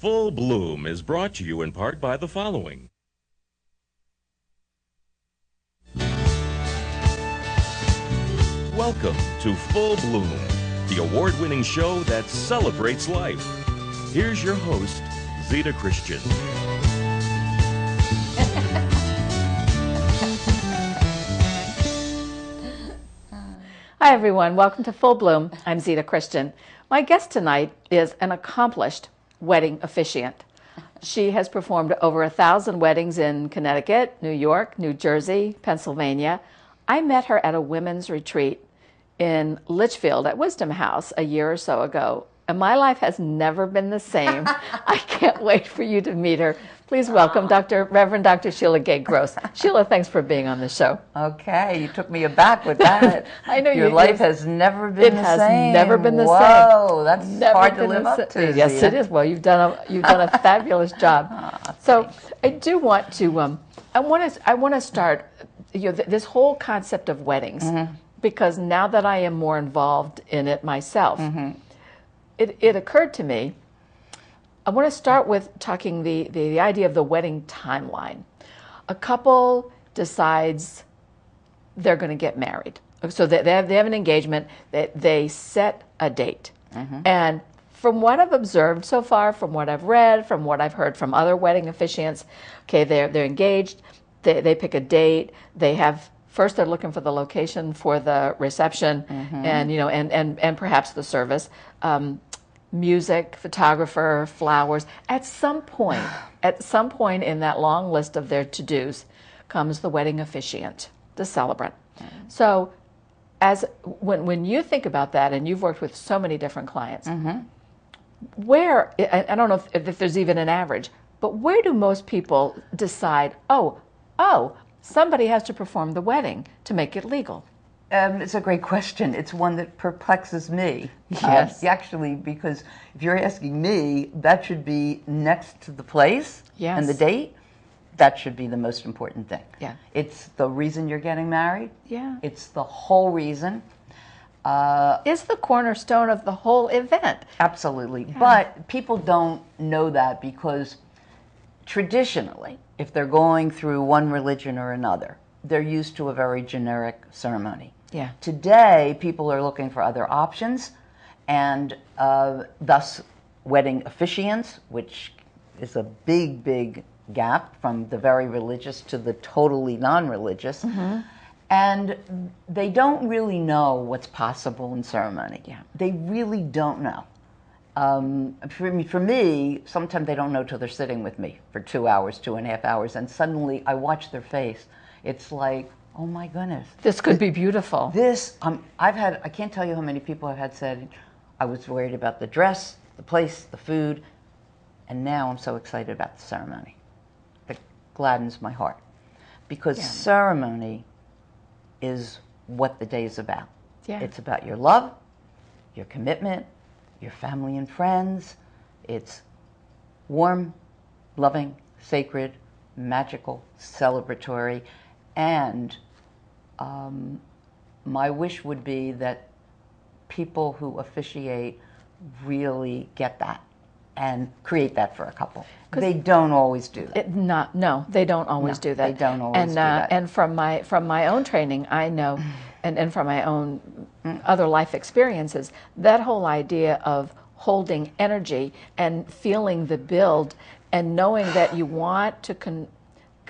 Full Bloom is brought to you in part by the following. Welcome to Full Bloom, the award-winning show that celebrates life. Here's your host, Zita Christian. Hi everyone, welcome to Full Bloom. I'm Zita Christian. My guest tonight is an accomplished wedding officiant. She has performed over 1,000 weddings in Connecticut, New York, New Jersey, Pennsylvania. I met her at a women's retreat in Litchfield at Wisdom House a year or so ago, and my life has never been the same. I can't wait for you to meet her. Please welcome Reverend Dr. Sheila Gay Gross. Sheila, thanks for being on the show. Okay, you took me aback with that. I know your life has never been the same. It has never been the same. Whoa, that's never hard to live up to. Yes, Zita. it is. Well, you've done a fabulous job. So I do want to. I want to start. This whole concept of weddings, because now that I am more involved in it myself, it occurred to me. I want to start with talking the idea of the wedding timeline. A couple decides they're going to get married. So they have an engagement, they set a date. And from what I've observed so far, from what I've read, from what I've heard from other wedding officiants, okay, they're engaged, they pick a date, first they're looking for the location for the reception and perhaps the service. Music, photographer, flowers. At some point in that long list of their to-dos comes the wedding officiant, the celebrant. So when you think about that, and you've worked with so many different clients, where, I don't know if there's even an average, but where do most people decide, oh, somebody has to perform the wedding to make it legal? It's a great question. It's one that perplexes me. Yes. Actually, because if you're asking me, that should be next to the place and the date. That should be the most important thing. Yeah. It's the reason you're getting married. Yeah. It's the whole reason. It's the cornerstone of the whole event. Absolutely. Yeah. But people don't know that because traditionally, if they're going through one religion or another, they're used to a very generic ceremony. Yeah. Today, people are looking for other options, and thus wedding officiants, which is a big, big gap from the very religious to the totally non-religious. And they don't really know what's possible in ceremony. Yeah. They really don't know. For me, sometimes they don't know till they're sitting with me for 2 hours, 2.5 hours, and suddenly I watch their face. It's like, oh my goodness. This could be beautiful. I can't tell you how many people I've had said, I was worried about the dress, the place, the food, and now I'm so excited about the ceremony. It gladdens my heart. Because ceremony is what the day is about. Yeah. It's about your love, your commitment, your family and friends. It's warm, loving, sacred, magical, celebratory, and my wish would be that people who officiate really get that and create that for a couple. They don't always do that. No, they don't always do that. They don't always do that. And from my own training, I know, and from my own other life experiences, that whole idea of holding energy and feeling the build and knowing that you want to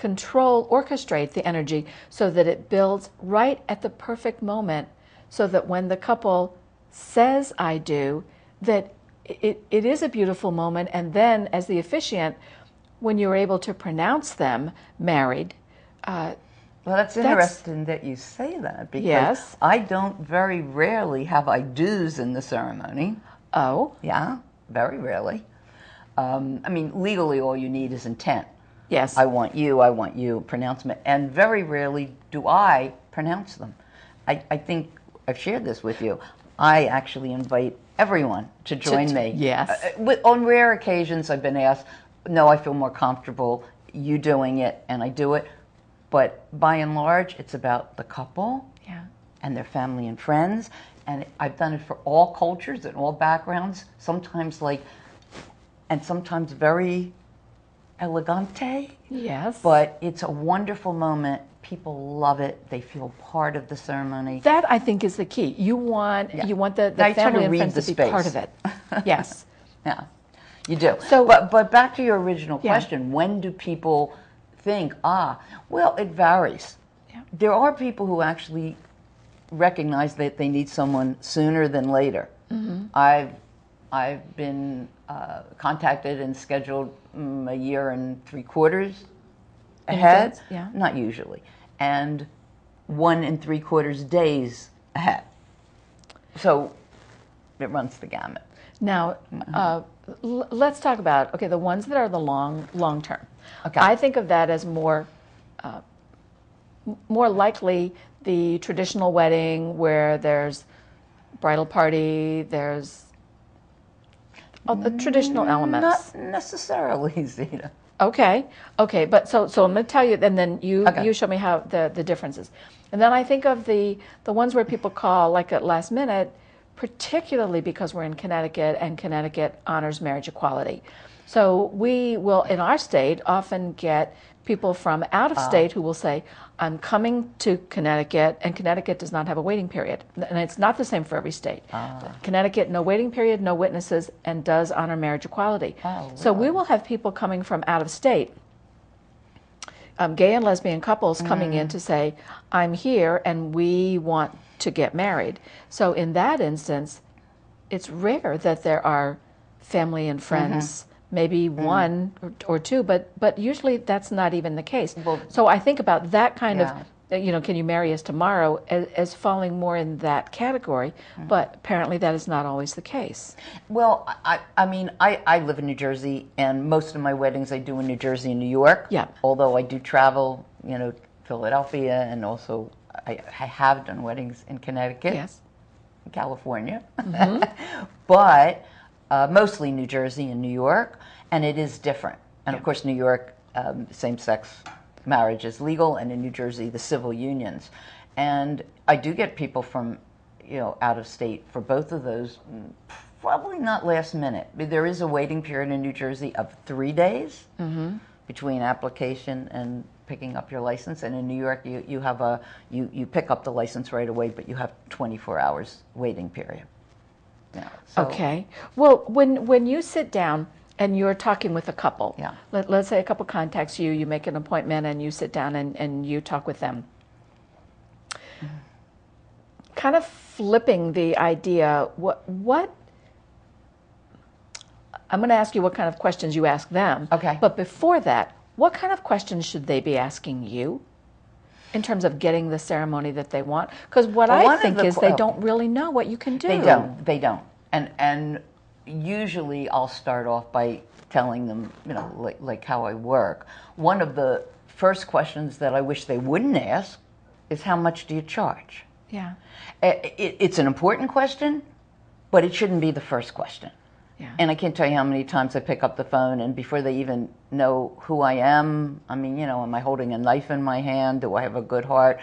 orchestrate the energy so that it builds right at the perfect moment, so that when the couple says I do, that it is a beautiful moment. And then as the officiant, when you're able to pronounce them married. Well, that's interesting that you say that, because very rarely have I do's in the ceremony. Oh? Yeah, very rarely. I mean, legally all you need is intent. Yes. I want you, pronouncement. And very rarely do I pronounce them. I think I've shared this with you. I actually invite everyone to join me. Yes. On rare occasions I've been asked, no, I feel more comfortable you doing it, and I do it. But by and large, it's about the couple and their family and friends. And I've done it for all cultures and all backgrounds. Sometimes, like, and sometimes very elegante. Yes. But it's a wonderful moment. People love it. They feel part of the ceremony. That, I think, is the key. You want the family and friends to be part of it. Yes. Yeah, you do. So, but back to your original question, when do people think, well, it varies. Yeah. There are people who actually recognize that they need someone sooner than later. Mm-hmm. I've been contacted and scheduled a year and 3/4 ahead. Yeah. Not usually. And 1 3/4 days ahead. So it runs the gamut. Now, let's talk about, the ones that are the long term. Okay. I think of that as more likely the traditional wedding where there's bridal party, there's the traditional elements. Not necessarily, Zita. Okay, but so I'm going to tell you, and then you show me how the differences. And then I think of the ones where people call like at last minute, particularly because we're in Connecticut and Connecticut honors marriage equality. So we will, in our state, often get people from out of state who will say, I'm coming to Connecticut, and Connecticut does not have a waiting period. And it's not the same for every state. Connecticut, no waiting period, no witnesses, and does honor marriage equality. So we will have people coming from out of state, gay and lesbian couples coming in to say, I'm here and we want to get married. So in that instance, it's rare that there are family and friends, maybe one or two, but usually that's not even the case. Well, so I think about that kind of, can you marry us tomorrow, as falling more in that category, but apparently that is not always the case. Well, I live in New Jersey, and most of my weddings I do in New Jersey and New York. Yeah. Although I do travel, Philadelphia, and also I have done weddings in Connecticut, Yes. California, but mostly New Jersey and New York, and it is different. And of course, New York, same-sex marriage is legal, and in New Jersey, the civil unions. And I do get people from, out of state for both of those. Probably not last minute. There is a waiting period in New Jersey of 3 days between application and picking up your license, and in New York you have you pick up the license right away, but you have 24 hours waiting period. Yeah. So, Okay. Well, when you sit down and you're talking with a couple, let's say a couple contacts you, you make an appointment and you sit down and you talk with them. Kind of flipping the idea, what I'm going to ask you what kind of questions you ask them. Okay. But before that, what kind of questions should they be asking you in terms of getting the ceremony that they want? Because what I think is they don't really know what you can do. They don't. And usually I'll start off by telling them, like how I work. One of the first questions that I wish they wouldn't ask is, how much do you charge? Yeah. It's an important question, but it shouldn't be the first question. Yeah. And I can't tell you how many times I pick up the phone, and before they even know who I am, am I holding a knife in my hand? Do I have a good heart?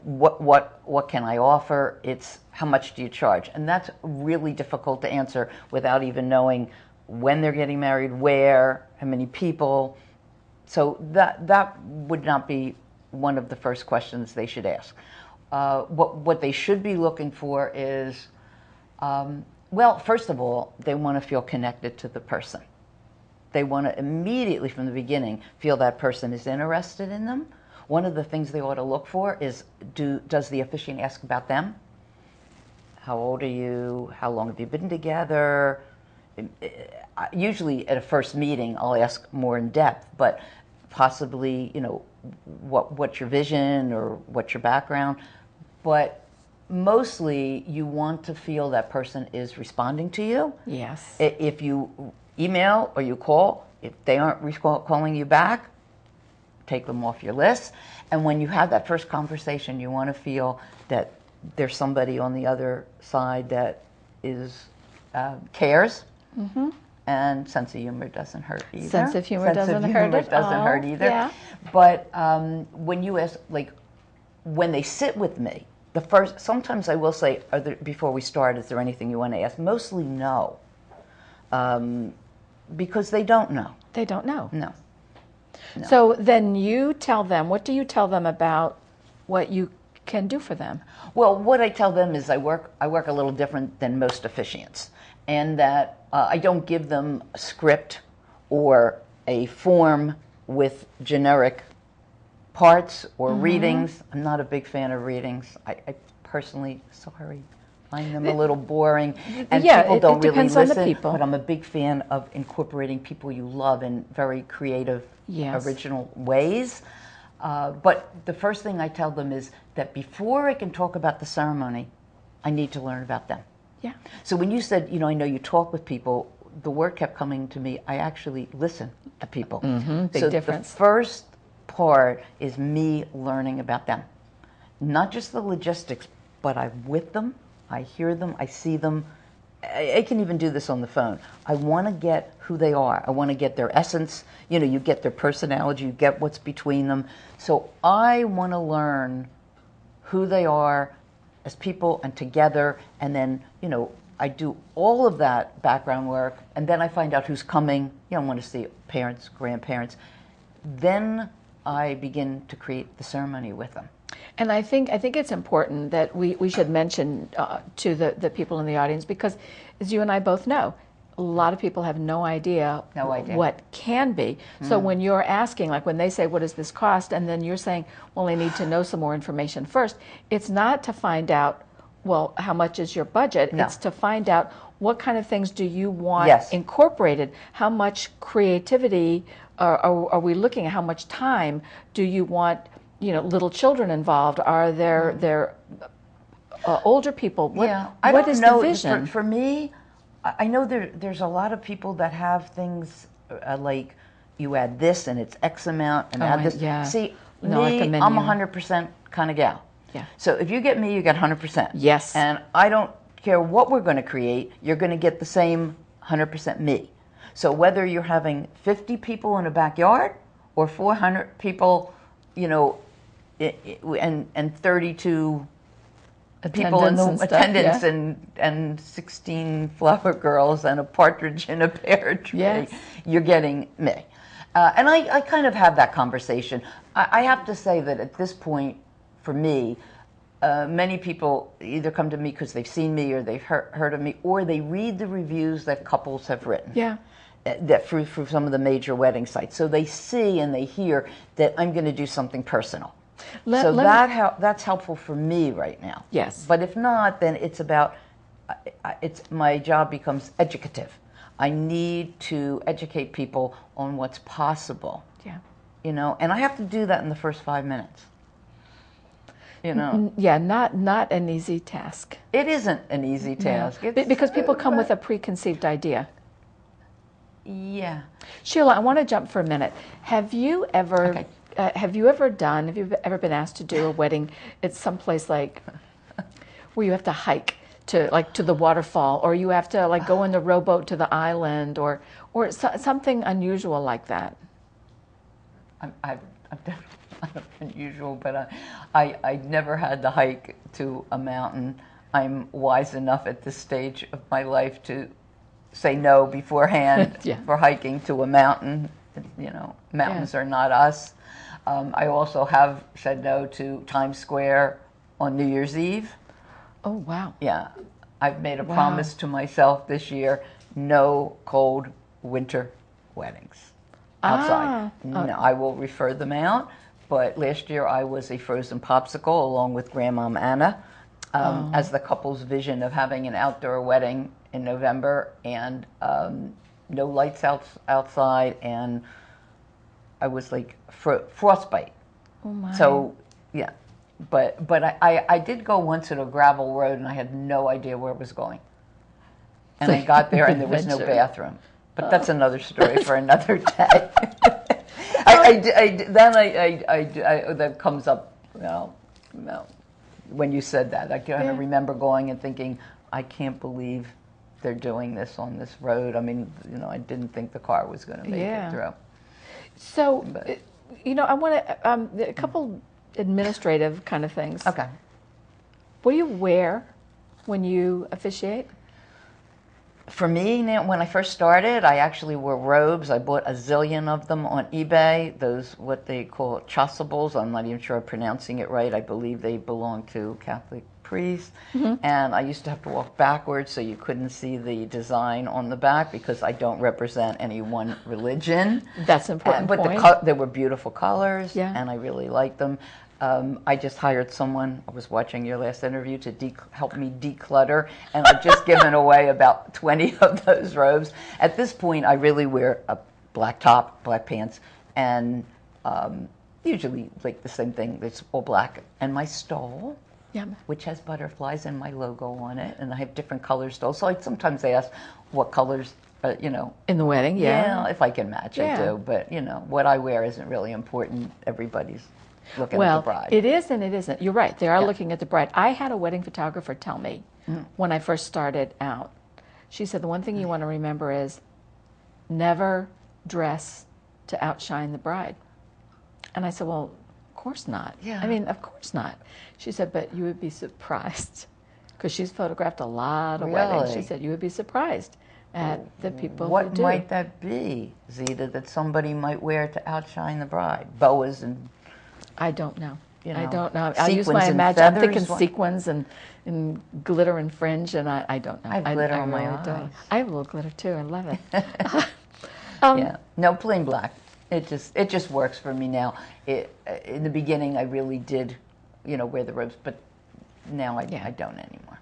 What can I offer? It's, how much do you charge? And that's really difficult to answer without even knowing when they're getting married, where, how many people. So that would not be one of the first questions they should ask. What they should be looking for is, well, first of all, they want to feel connected to the person. They want to immediately from the beginning feel that person is interested in them. One of the things they ought to look for is, does the officiant ask about them? How old are you? How long have you been together? Usually at a first meeting, I'll ask more in depth, but possibly, what's your vision or what's your background? But mostly, you want to feel that person is responding to you. Yes. If you email or you call, if they aren't calling you back, take them off your list. And when you have that first conversation, you want to feel that there's somebody on the other side that is cares. And sense of humor doesn't hurt either. Sense of humor doesn't hurt either. Yeah. But when you ask, when they sit with me, sometimes I will say, before we start, is there anything you want to ask? Mostly no. because they don't know. They don't know. No. So then you tell them, what do you tell them about what you can do for them? Well, what I tell them is I work a little different than most officiants, and that I don't give them a script or a form with generic parts or readings. I'm not a big fan of readings. I personally, sorry, find them a little boring, and people don't really depends on the listen. people. But I'm a big fan of incorporating people you love in very creative, original ways. But the first thing I tell them is that before I can talk about the ceremony, I need to learn about them. Yeah. So when you said, I know you talk with people, the word kept coming to me, I actually listen to people. Big difference. The first part is me learning about them. Not just the logistics, but I'm with them, I hear them, I see them. I can even do this on the phone. I want to get who they are. I want to get their essence. You get their personality, you get what's between them. So I want to learn who they are as people and together, and then, I do all of that background work, and then I find out who's coming. I want to see parents, grandparents. Then I begin to create the ceremony with them. And I think it's important that we should mention to the people in the audience, because as you and I both know, a lot of people have no idea what can be. So when you're asking, like when they say, what does this cost? And then you're saying, well, I need to know some more information first. It's not to find out, well, how much is your budget? No. It's to find out what kind of things do you want incorporated? How much creativity are we looking at? How much time do you want, little children involved? Are there older people? What is the vision? For me, I know there's a lot of people that have things like you add this and it's X amount and add this. Yeah. See, No, like a me, menu. I'm 100% kind of gal. Yeah. So if you get me, you get 100%. Yes. And I don't care what we're going to create, you're going to get the same 100% me. So whether you're having 50 people in a backyard or 400 people, and 32 people in the attendance and 16 flower girls and a partridge in a pear tree, you're getting me. And I kind of have that conversation. I have to say that at this point, for me, many people either come to me because they've seen me or they've heard of me, or they read the reviews that couples have written. Yeah. That through some of the major wedding sites. So they see and they hear that I'm going to do something personal. That's helpful for me right now. Yes. But if not, then it's about, my job becomes educative. I need to educate people on what's possible. Yeah. And I have to do that in the first 5 minutes. Yeah, not an easy task. It isn't an easy task. No. Because people come with a preconceived idea. Yeah. Sheila, I want to jump for a minute. Have you ever been asked to do a wedding at some place like where you have to hike to the waterfall, or you have to go in the rowboat to the island, or something unusual like that? I've done unusual, but I never had to hike to a mountain. I'm wise enough at this stage of my life to say no beforehand for hiking to a mountain. Mountains are not us. I also have said no to Times Square on New Year's Eve. Oh, wow. Yeah. I've made a promise to myself this year, no cold winter weddings outside. No, I will refer them out, but last year I was a frozen popsicle along with Grandmom Anna as the couple's vision of having an outdoor wedding in November, and no lights outside, and I was like frostbite. Oh my. So yeah, but I did go once at a gravel road and I had no idea where it was going, and I got there and there was no bathroom. But that's another story for another day. That comes up, when you said that. I kind of remember going and thinking, I can't believe they're doing this on this road. I mean, I didn't think the car was going to make it through. So, I want to, a couple administrative kind of things. Okay. What do you wear when you officiate? For me, now, when I first started, I actually wore robes. I bought a zillion of them on eBay. Those, what they call chasubles. I'm not even sure I'm pronouncing it right. I believe they belong to Catholic priests. And I used to have to walk backwards so you couldn't see the design on the back because I don't represent any one religion. That's an important But point. they were beautiful colors, Yeah. and I really liked them. I just hired someone, I was watching your last interview, to help me declutter, and I've just given away about 20 of those robes. At this point, I really wear a black top, black pants, and usually like the same thing, it's all black. And my stole, Yeah. which has butterflies and my logo on it, and I have different color stoles. So sometimes they ask what colors, In the wedding, yeah. if I can match, I Yeah. do. But, what I wear isn't really important. Everybody's looking at Well, the bride. it is and it isn't. You're right. They are looking at the bride. I had a wedding photographer tell me when I first started out. She said the one thing you want to remember is never dress to outshine the bride. And I said, well, of course not. Yeah. I mean, of course not. She said, but you would be surprised because she's photographed a lot of weddings. She Really? said you would be surprised at the people who What do. might that be, Zita, that somebody might wear to outshine the bride? Boas and I don't know. You I know, don't know. I use sequins my and imagination. I'm feathers, thinking what? sequins and glitter and fringe, and I don't know. I have glitter on my really don't. eyes. I have a little glitter too. I love it. yeah, no, plain black. It just works for me now. In the beginning, I really did, wear the robes, but now I don't anymore.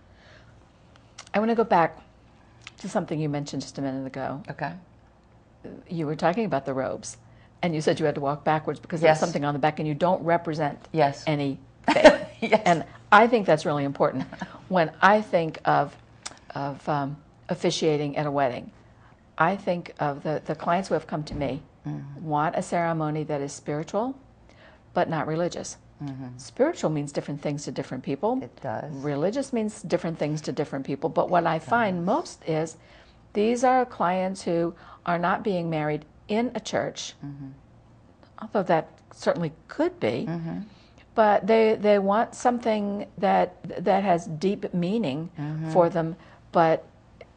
I want to go back to something you mentioned just a minute ago. Okay. You were talking about the robes, and you said you had to walk backwards because there's Yes. something on the back, and you don't represent Yes. anything. Yes. And I think that's really important. When I think of officiating at a wedding, I think of the clients who have come to me want a ceremony that is spiritual, but not religious. Spiritual means different things to different people. It does. Religious means different things to different people. But what I find most is these are clients who are not being married in a church, although that certainly could be. But they want something that has deep meaning for them. But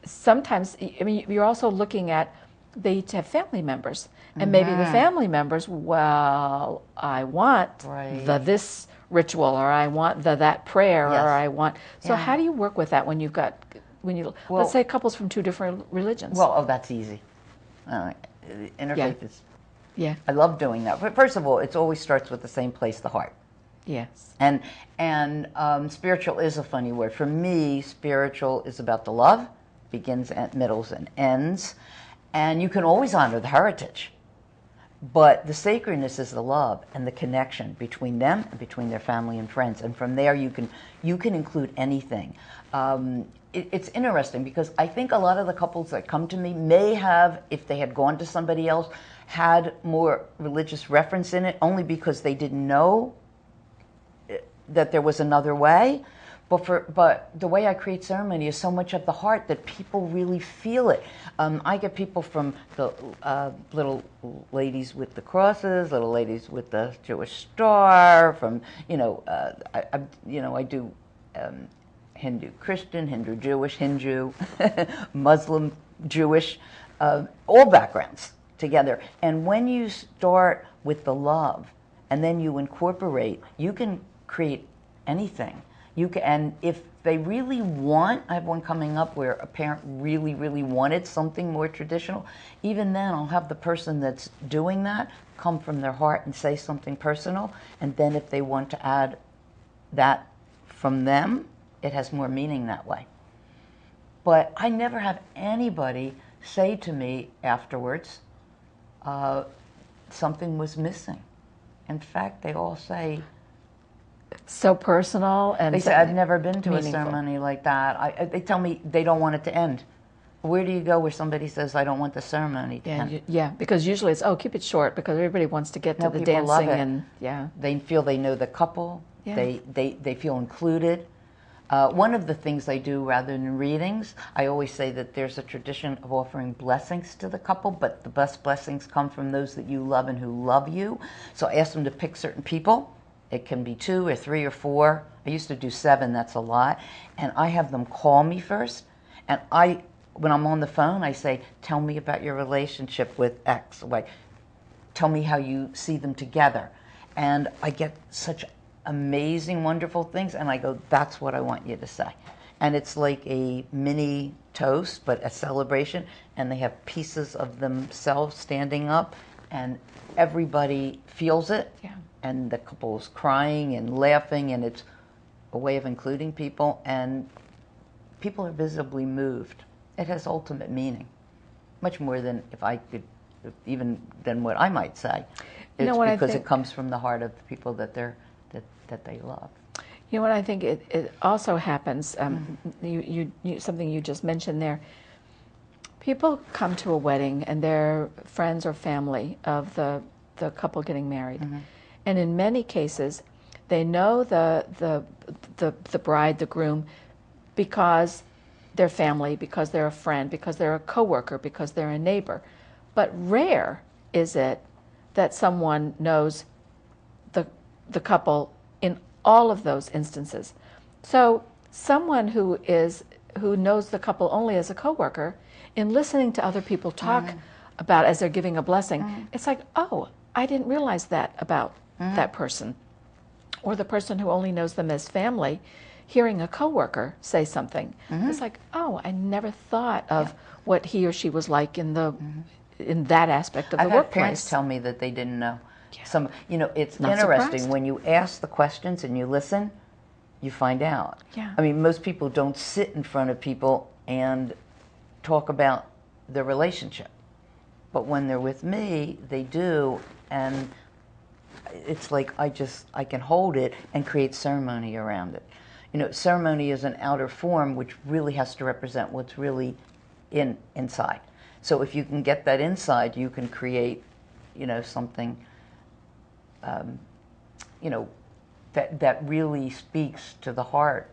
sometimes, I mean, you're also looking at they each have family members, and maybe the family members, well, I want Right. this ritual, or I want that prayer, Yes. or I want. So Yeah. how do you work with that when let's say couples from two different religions? Well, that's easy. Interfaith is. yeah, I love doing that. But first of all, it always starts with the same place, the heart. yes, And spiritual is a funny word. For me, spiritual is about the love, begins, middles, and ends. And you can always honor the heritage. But the sacredness is the love and the connection between them and between their family and friends. And from there, you can include anything. It's interesting because I think a lot of the couples that come to me may have, if they had gone to somebody else, had more religious reference in it, only because they didn't know that there was another way. But the way I create ceremony is so much of the heart that people really feel it. I get people from the little ladies with the crosses, little ladies with the Jewish star. From I do Hindu Christian, Hindu Jewish, Hindu, Muslim Jewish, all backgrounds together. And when you start with the love, and then you incorporate, you can create anything. You can, and if they really want, I have one coming up where a parent really, really wanted something more traditional. Even then, I'll have the person that's doing that come from their heart and say something personal. And then if they want to add that from them, it has more meaning that way. But I never have anybody say to me afterwards, something was missing. In fact, they all say, so personal and they say, I've never been to meaningful. a ceremony like that. They tell me they don't want it to end. Where do you go where somebody says, I don't want the ceremony to end? Yeah, because usually it's, keep it short because everybody wants to get to the people love dancing it. and yeah. They feel they know the couple. Yeah. They feel included. One of the things I do rather than readings, I always say that there's a tradition of offering blessings to the couple, but the best blessings come from those that you love and who love you. So I ask them to pick certain people. It can be 2 or 3 or 4. I used to do 7, that's a lot. And I have them call me first. And I when I'm on the phone, I say, tell me about your relationship with X, Y. Tell me how you see them together. And I get such amazing, wonderful things, and I go, that's what I want you to say. And it's like a mini toast, but a celebration, and they have pieces of themselves standing up, and everybody feels it, Yeah. and the couple's crying and laughing, and it's a way of including people, and people are visibly moved. It has ultimate meaning, much more than if I could, even than what I might say. It's because it comes from the heart of the people that they love. You know what I think it also happens, something you just mentioned there, people come to a wedding and they're friends or family of the couple getting married. And in many cases, they know the bride, the groom, because they're family, because they're a friend, because they're a coworker, because they're a neighbor. But rare is it that someone knows the couple in all of those instances. So someone who knows the couple only as a coworker, in listening to other people talk about as they're giving a blessing, it's like, oh, I didn't realize that about that person. Or the person who only knows them as family, hearing a coworker say something, it's like, oh, I never thought of what he or she was like in that aspect of the I've workplace. had parents tell me that they didn't know. Yeah. It's Not interesting surprised. when you ask the questions and you listen, you find out. Yeah. I mean, most people don't sit in front of people and talk about their relationship, but when they're with me, they do, and it's like I can hold it and create ceremony around it. Ceremony is an outer form which really has to represent what's really inside. So if you can get that inside, you can create, something, that really speaks to the heart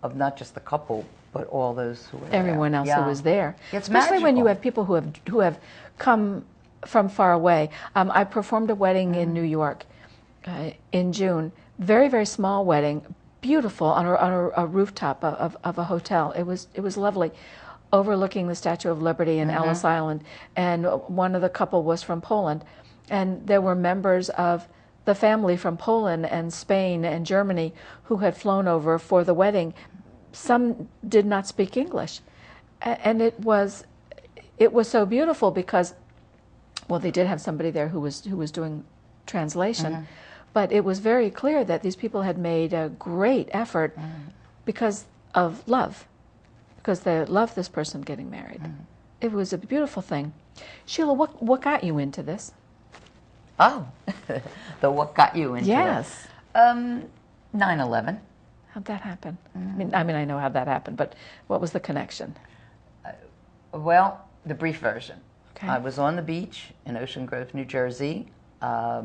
of not just the couple, but all those who are Everyone else who was there. It's Especially when you magical. have people who have come from far away. I performed a wedding in New York in June. Very, very small wedding, beautiful on a rooftop of a hotel. It was lovely, overlooking the Statue of Liberty in Ellis Island. And one of the couple was from Poland, and there were members of the family from Poland and Spain and Germany who had flown over for the wedding. Some did not speak English, and it was so beautiful because, well, they did have somebody there who was doing translation, but it was very clear that these people had made a great effort because of love, because they loved this person getting married. It was a beautiful thing. Sheila, what got you into this? Oh, what got you into Yes. it? 9/11. How'd that happen? I mean, I know how that happened, but what was the connection? Well, the brief version. Okay. I was on the beach in Ocean Grove, New Jersey, a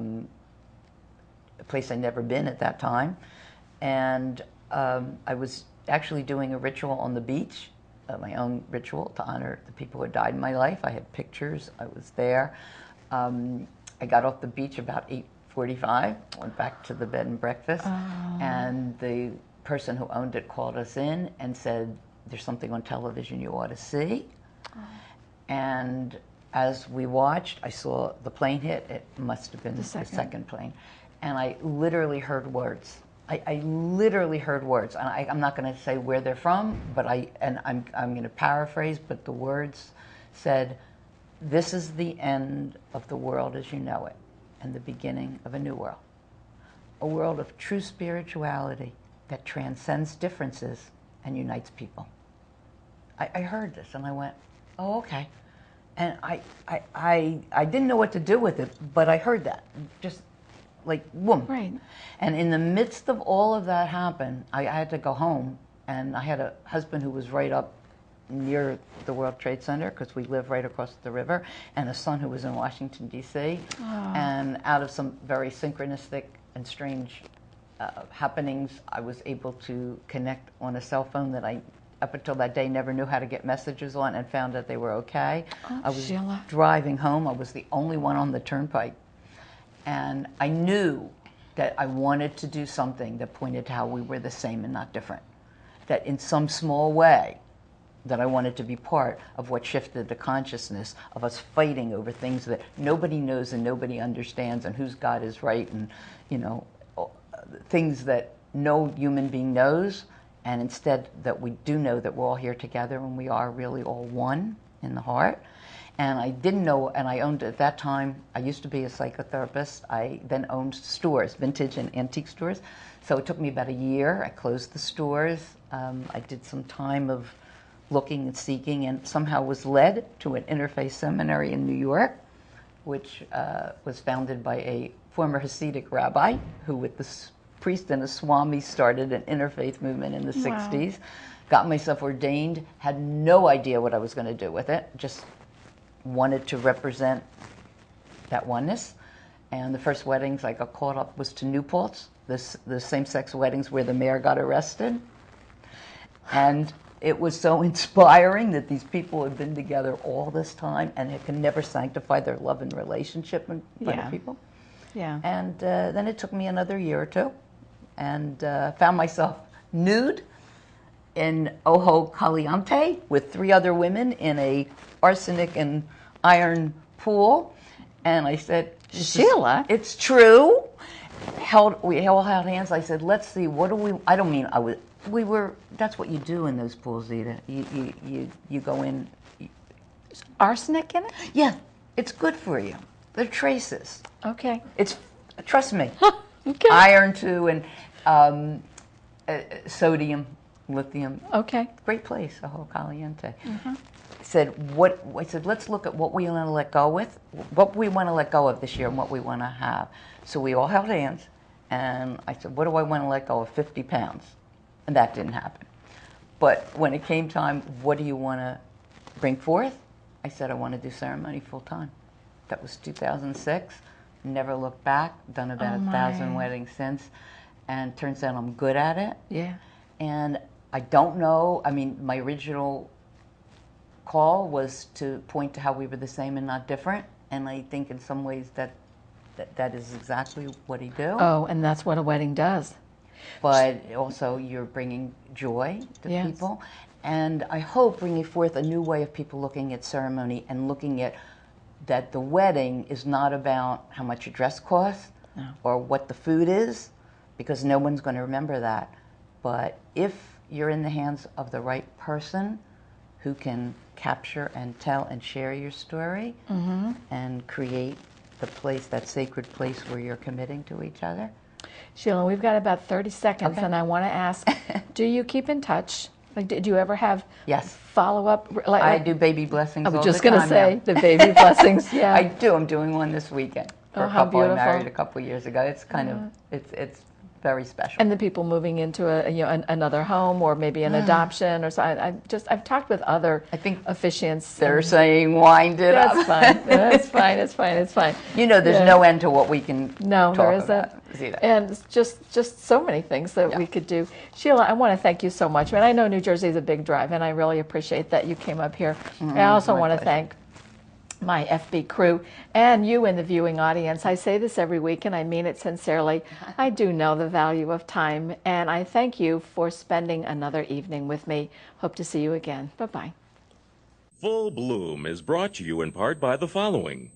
place I'd never been at that time, and I was actually doing a ritual on the beach, my own ritual to honor the people who had died in my life. I had pictures. I was there. I got off the beach about 8:45, went back to the bed and breakfast, and the person who owned it called us in and said, there's something on television you ought to see. And as we watched, I saw the plane hit. It must have been the second plane. And I literally heard words. I literally heard words. And I'm not going to say where they're from, but I'm going to paraphrase, but the words said, this is the end of the world as you know it, and the beginning of a new world. A world of true spirituality that transcends differences and unites people. I heard this and I went, oh, okay. And I didn't know what to do with it, but I heard that, just like, boom. Right. And in the midst of all of that happen, I had to go home, and I had a husband who was right up near the World Trade Center because we live right across the river, and a son who was in Washington, D.C. And out of some very synchronistic and strange happenings, I was able to connect on a cell phone that I, up until that day, never knew how to get messages on, and found that they were okay. I was Sheila. driving home. I was the only one on the turnpike. And I knew that I wanted to do something that pointed to how we were the same and not different. That in some small way, that I wanted to be part of what shifted the consciousness of us fighting over things that nobody knows and nobody understands, and whose God is right, and things that no human being knows, and instead that we do know that we're all here together and we are really all one in the heart. And I didn't know, and I owned at that time, I used to be a psychotherapist. I then owned stores, vintage and antique stores. So it took me about a year. I closed the stores. I did some time of looking and seeking, and somehow was led to an interfaith seminary in New York, which was founded by a former Hasidic rabbi who, with this priest and a swami, started an interfaith movement in the 60s. Got myself ordained, had no idea what I was going to do with it, just wanted to represent that oneness. And the first weddings I got caught up was to New Paltz, the same-sex weddings where the mayor got arrested. And it was so inspiring that these people had been together all this time and had can never sanctify their love and relationship in front of people. Yeah. And then it took me another year or two, and found myself nude in Ojo Caliente with 3 other women in a arsenic and iron pool. And I said, Sheila, it's true. We all held hands. I said, let's see, what do we, I don't mean I was, we were, that's what you do in those pools, Zita. You go in. Arsenic in it? Yeah, it's good for you. There are traces. Okay. It's, trust me. Okay. Iron too, and sodium, lithium. Okay. Great place, Ojo Caliente. I said, let's look at what we want to let go with, what we want to let go of this year and what we want to have. So we all held hands, and I said, what do I want to let go of? 50 pounds. And that didn't happen. But when it came time, what do you want to bring forth? I said, I want to do ceremony full time. That was 2006. Never looked back. Done about 1,000 weddings since. And turns out I'm good at it. Yeah. And I don't know, I mean, my original call was to point to how we were the same and not different. And I think in some ways that is exactly what he do. Oh, and that's what a wedding does. But also you're bringing joy to Yes. people. And I hope bringing forth a new way of people looking at ceremony and looking at that the wedding is not about how much your dress costs or what the food is, because no one's going to remember that. But if you're in the hands of the right person who can capture and tell and share your story and create the place, that sacred place where you're committing to each other. Sheila, we've got about 30 seconds, and I want to ask, do you keep in touch? Like, did you ever have follow-up? I do baby blessings all the time. I was just going to say, the baby blessings, yeah. I do. I'm doing one this weekend for a couple I married a couple years ago. It's kind of, it's very special. And the people moving into another home, or maybe an adoption, or so. I've talked with other officiants. They're saying, wind it up. That's fine. That's fine. It's fine. It's fine. You know, there's no end to what we can talk there isn't. about. Zita. And it's just so many things that we could do. Sheila, I want to thank you so much. I know New Jersey is a big drive, and I really appreciate that you came up here. I also want to thank my FB crew and you in the viewing audience. I say this every week, and I mean it sincerely. I do know the value of time, and I thank you for spending another evening with me. Hope to see you again. Bye-bye. Full Bloom is brought to you in part by the following: